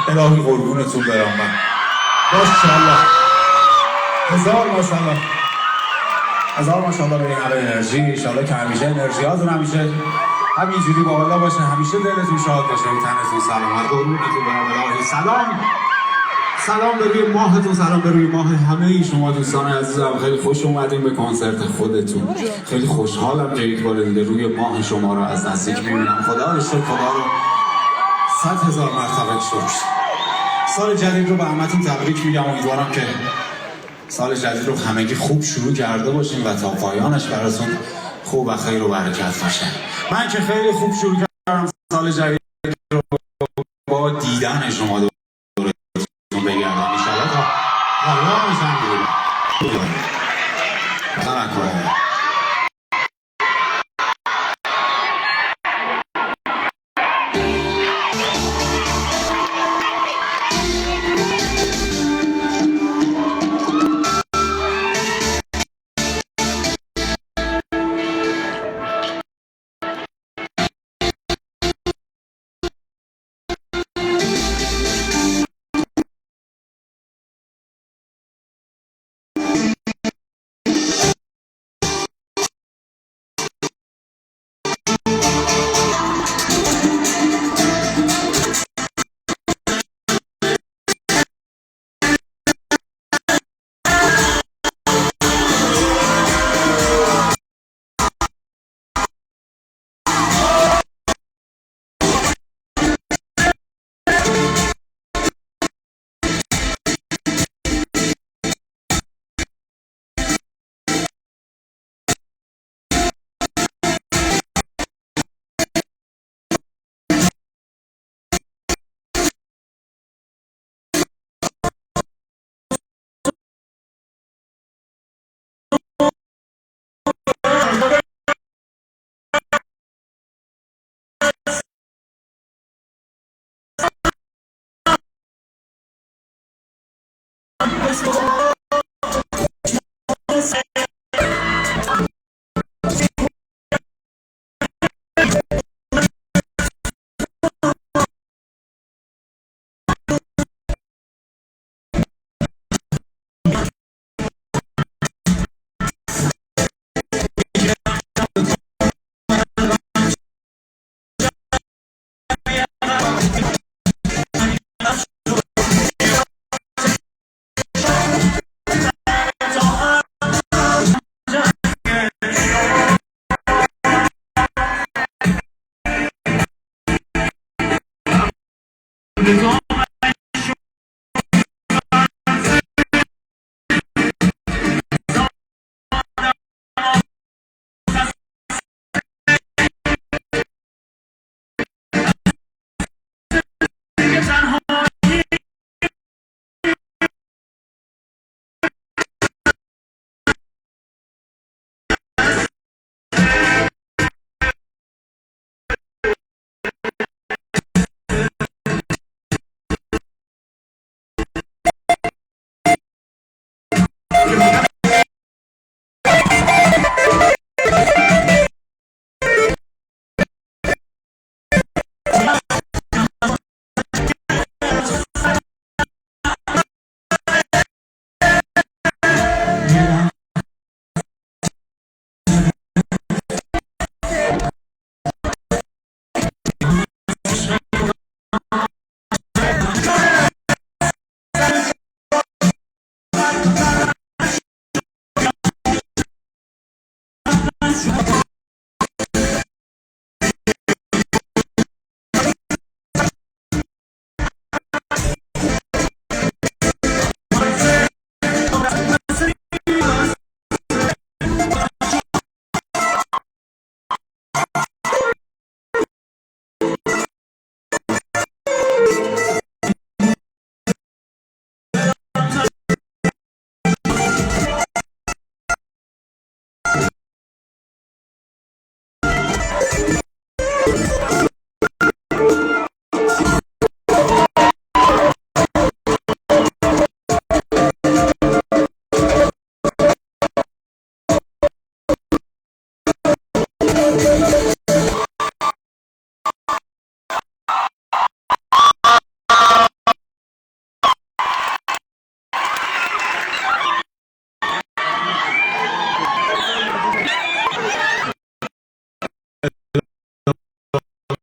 الهی قربونتون برم من. ماشاءالله. هزار ماشاءالله. هزار ماشاءالله به این همه انرژی. انشالله که همیشه انرژیاتون همیشه همینجوری بالا باشه، همیشه دلتون شاد باشه، تنتون سلامت. قربونتون برم الهی. سلام به روی ماهتون، سلام به روی ماه همه شما دوستان عزیزم. خیلی خوش اومدین به کنسرت خودتون. خیلی خوشحالم که یک بار دیگه روی ماه شما رو از نزدیک می‌بینم. خدا رو شکر، خدا رو 100,000 مرتبه شکر. سال جدید رو به همتون تبریک میگم. امیدوارم که سال جدید رو همگی خوب شروع کرده باشیم و تا پایانش براتون خوب و خیر و برکت باشه. من که خیلی خوب شروع کردم سال جدید رو با دیدن شما دورتون بگردم. انشالله تا پایانش هم بگیرم. It's all